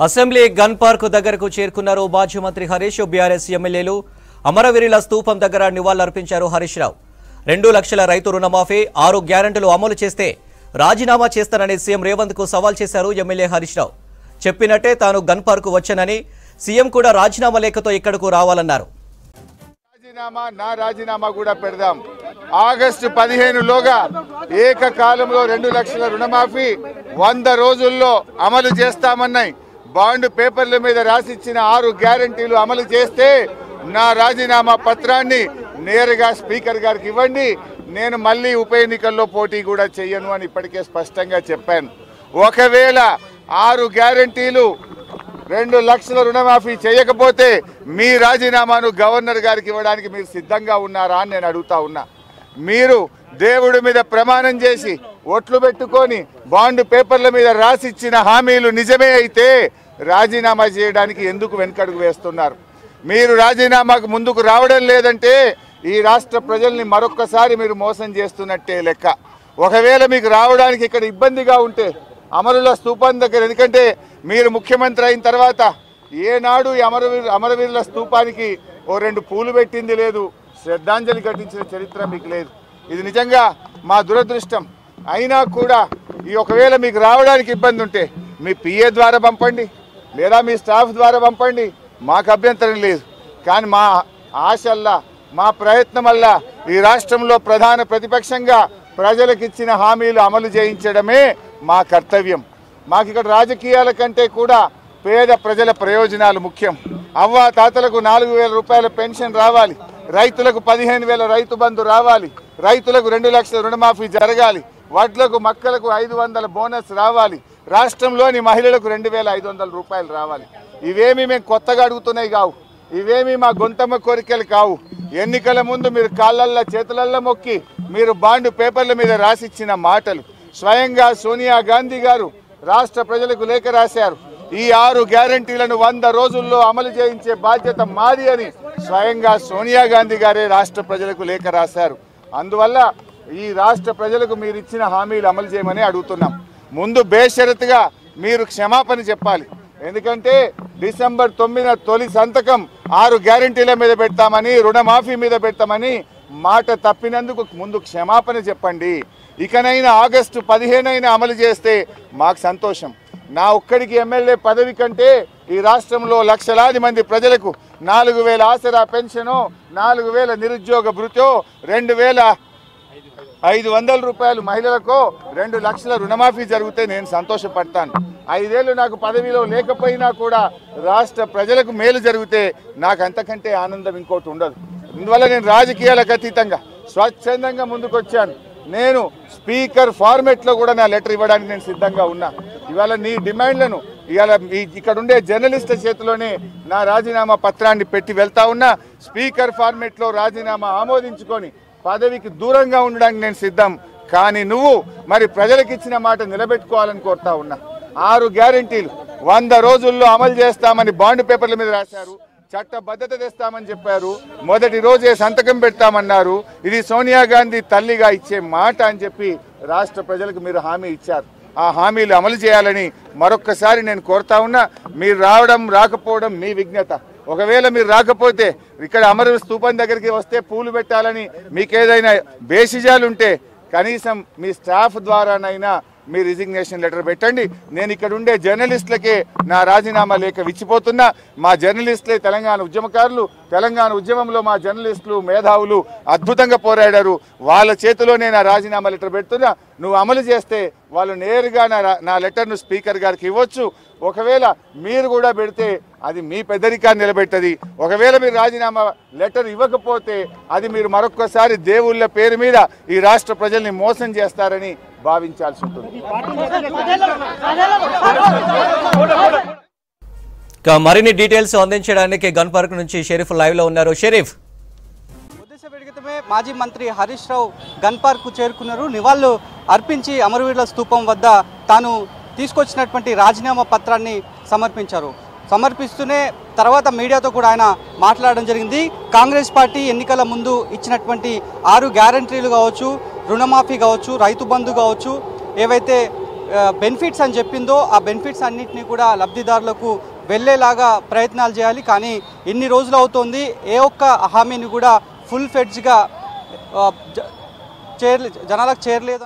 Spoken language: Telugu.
అసెంబ్లీ గన్ పార్క్ దగ్గరకు చేరుకున్నారు మాజీ మంత్రి హరీష్. బీఆర్ఎస్ ఎమ్మెల్యేలు అమరవీరుల స్తూపం దగ్గర నివాళులర్పించారు హరీష్ రావు. 2 లక్షల రైతు రుణమాఫీ, 6 గ్యారెంటీలు అమలు చేస్తే రాజీనామా చేస్తానని సీఎం రేవంత్ కు సవాల్ చేశారు ఎమ్మెల్యే హరీష్ రావు. చెప్పినట్టే తాను గన్ పార్క్ వచ్చానని, సీఎం కూడా రాజీనామా లేఖతో ఇక్కడకు రావాలన్నారు. రాజీనామా కూడా పెడదాం. ఆగస్టు 15లోగా ఏకకాలంలో 2 లక్షల రుణమాఫీ 100 రోజుల్లో అమలు చేస్తామన్నాయి. బాండ్ పేపర్ల మీద రాసిచ్చిన 6 గ్యారెంటీలు అమలు చేస్తే నా రాజీనామా పత్రాన్ని నేరుగా స్పీకర్ గారికి ఇవ్వండి. నేను మళ్ళీ ఉప ఎన్నికల్లో పోటీ కూడా చెయ్యను అని ఇప్పటికే స్పష్టంగా చెప్పాను. ఒకవేళ 6 గ్యారెంటీలు 2 లక్షల రుణమాఫీ చేయకపోతే మీ రాజీనామాను గవర్నర్ గారికి ఇవ్వడానికి మీరు సిద్ధంగా ఉన్నారా అని నేను అడుగుతా ఉన్నా. మీరు దేవుడి మీద ప్రమాణం చేసి ఓట్లు పెట్టుకొని బాండ్ పేపర్ల మీద రాసిచ్చిన హామీలు నిజమే అయితే రాజీనామా చేయడానికి ఎందుకు వెనకడుగు వేస్తున్నారు? మీరు రాజీనామాకు ముందుకు రావడం లేదంటే ఈ రాష్ట్ర ప్రజల్ని మరొక్కసారి మీరు మోసం చేస్తున్నట్టే లెక్క. ఒకవేళ మీకు రావడానికి ఇక్కడ ఇబ్బందిగా ఉంటే అమరుల స్తూపం దగ్గర, ఎందుకంటే మీరు ముఖ్యమంత్రి అయిన తర్వాత ఏనాడు ఈ అమరవీరుల స్తూపానికి 2 పూలు పెట్టింది లేదు, శ్రద్ధాంజలి ఘటించిన చరిత్ర మీకు లేదు. ఇది నిజంగా మా దురదృష్టం. అయినా కూడా ఈ ఒకవేళ మీకు రావడానికి ఇబ్బంది ఉంటే మీ పిఏ ద్వారా పంపండి, లేదా మీ స్టాఫ్ ద్వారా పంపండి, మాకు అభ్యంతరం లేదు. కానీ మా ఆశల్లా, మా ప్రయత్నం వల్ల ఈ రాష్ట్రంలో ప్రధాన ప్రతిపక్షంగా ప్రజలకు ఇచ్చిన హామీలు అమలు చేయించడమే మా కర్తవ్యం. మాకు ఇక్కడ రాజకీయాల కంటే కూడా పేద ప్రజల ప్రయోజనాలు ముఖ్యం. అవ్వ తాతలకు 4,000 రూపాయల పెన్షన్ రావాలి, రైతులకు 15,000 రైతు బంధు రావాలి, రైతులకు 2 లక్షల రుణమాఫీ జరగాలి, వడ్లకు మక్కలకు 500 బోనస్ రావాలి, రాష్ట్రంలోని మహిళలకు 2,500 రూపాయలు రావాలి. ఇవేమీ మేము కొత్తగా అడుగుతున్నాయి కావు, ఇవేమీ మా గొంతమ్మ కోరికలు కావు. ఎన్నికల ముందు మీరు కాళ్ళల్లో చేతులల్లో మొక్కి మీరు బాండ్ పేపర్ల మీద రాసిచ్చిన మాటలు. స్వయంగా సోనియా గాంధీ గారు రాష్ట్ర ప్రజలకు లేఖ రాశారు. ఈ 6 గ్యారెంటీలను 100 రోజుల్లో అమలు చేయించే బాధ్యత మాది అని స్వయంగా సోనియా గాంధీ గారే రాష్ట్ర ప్రజలకు లేఖ రాశారు. అందువల్ల ఈ రాష్ట్ర ప్రజలకు మీరు ఇచ్చిన హామీలు అమలు చేయమని అడుగుతున్నాం. ముందు బేషరతుగా మీరు క్షమాపణ చెప్పాలి. ఎందుకంటే డిసెంబర్ 9న తొలి సంతకం 6 గ్యారెంటీల మీద పెడతామని, రుణమాఫీ మీద పెడతామని మాట తప్పినందుకు ముందు క్షమాపణ చెప్పండి. ఇకనైనా ఆగస్టు 15 అమలు చేస్తే మాకు సంతోషం. నా ఒక్కడికి ఎమ్మెల్యే పదవి కంటే ఈ రాష్ట్రంలో లక్షలాది మంది ప్రజలకు 4,000 ఆసరా పెన్షను, 4,000 నిరుద్యోగ భృతో, 2,500 రూపాయలు మహిళలకు, 2 లక్షల రుణమాఫీ జరిగితే నేను సంతోషపడతాను. 5 ఏళ్ళు నాకు పదవిలో లేకపోయినా కూడా రాష్ట్ర ప్రజలకు మేలు జరిగితే నాకు అంతకంటే ఆనందం ఇంకోటి ఉండదు. అందువల్ల నేను రాజకీయాలకు అతీతంగా స్వచ్ఛందంగా ముందుకు వచ్చాను. నేను స్పీకర్ ఫార్మెట్లో కూడా నా లెటర్ ఇవ్వడానికి నేను సిద్ధంగా ఉన్నా. ఇవాళ నీ డిమాండ్లను ఇవాళ ఇక్కడ ఉండే జర్నలిస్టుల చేతిలోనే నా రాజీనామా పత్రాన్ని పెట్టి వెళ్తా ఉన్నా. స్పీకర్ ఫార్మెట్లో రాజీనామా ఆమోదించుకొని పదవికి దూరంగా ఉండడానికి నేను సిద్ధం. కానీ నువ్వు మరి ప్రజలకు ఇచ్చిన మాట నిలబెట్టుకోవాలని కోరుతా ఉన్నా. 6 గ్యారెంటీలు 100 రోజుల్లో అమలు చేస్తామని బాండ్ పేపర్ల మీద రాశారు. చట్టబద్ధత తెస్తామని చెప్పారు. మొదటి రోజే సంతకం పెడతామన్నారు. ఇది సోనియా గాంధీ తల్లిగా ఇచ్చే మాట అని చెప్పి రాష్ట్ర ప్రజలకు మీరు హామీ ఇచ్చారు. ఆ హామీలు అమలు చేయాలని మరొక్కసారి నేను కోరుతా ఉన్నా. మీరు రావడం రాకపోవడం మీ విజ్ఞత. ఒకవేళ మీరు రాకపోతే ఇక్కడ అమర స్తూపం దగ్గరికి వస్తే పూలు పెట్టాలని మీకేదైనా బేసిజాలుంటే కనీసం మీ స్టాఫ్ ద్వారానైనా మీ రిజిగ్నేషన్ లెటర్ పెట్టండి. నేను ఇక్కడ ఉండే జర్నలిస్టులకే నా రాజీనామా లేఖ విచ్చిపోతున్నా. మా జర్నలిస్టులే తెలంగాణ ఉద్యమకారులు. తెలంగాణ ఉద్యమంలో మా జర్నలిస్టులు, మేధావులు అద్భుతంగా పోరాడారు. వాళ్ళ చేతిలోనే నా రాజీనామా లెటర్ పెడుతున్నా. నువ్వు అమలు చేస్తే వాళ్ళు నేరుగా నా లెటర్ను స్పీకర్ గారికి ఇవ్వచ్చు. ఒకవేళ మీరు కూడా పెడితే అది మీ పెద్దరికాన్ని నిలబెట్టది. ఒకవేళ మీరు రాజీనామా లెటర్ ఇవ్వకపోతే అది మీరు మరొక్కసారి దేవుళ్ళ పేరు మీద ఈ రాష్ట్ర ప్రజల్ని మోసం చేస్తారని భావించాల్సి ఉంటుంది. మరిన్ని డీటెయిల్స్ అందించడానికి గన్ పార్క్ నుంచి షరీఫ్ లైవ్ లో ఉన్నారు. షరీఫ్, మాజీ మంత్రి హరీష్ రావు గన్ పార్క్ చేరుకున్నారు. నివాళులు అర్పించి అమరవీరుల స్తూపం వద్ద తాను తీసుకొచ్చినటువంటి రాజీనామా పత్రాన్ని సమర్పిస్తూనే తర్వాత మీడియాతో కూడా ఆయన మాట్లాడడం జరిగింది. కాంగ్రెస్ పార్టీ ఎన్నికల ముందు ఇచ్చినటువంటి 6 గ్యారెంటీలు కావచ్చు, రుణమాఫీ కావచ్చు, రైతు బంధు కావచ్చు, ఏవైతే బెనిఫిట్స్ అని చెప్పిందో ఆ బెనిఫిట్స్ అన్నింటినీ కూడా లబ్ధిదారులకు వెళ్ళేలాగా ప్రయత్నాలు చేయాలి. కానీ ఇన్ని రోజులు అవుతోంది, ఏ ఒక్క హామీని కూడా ఫుల్ ఫెడ్జ్గా జనాలకు చేరలేదు.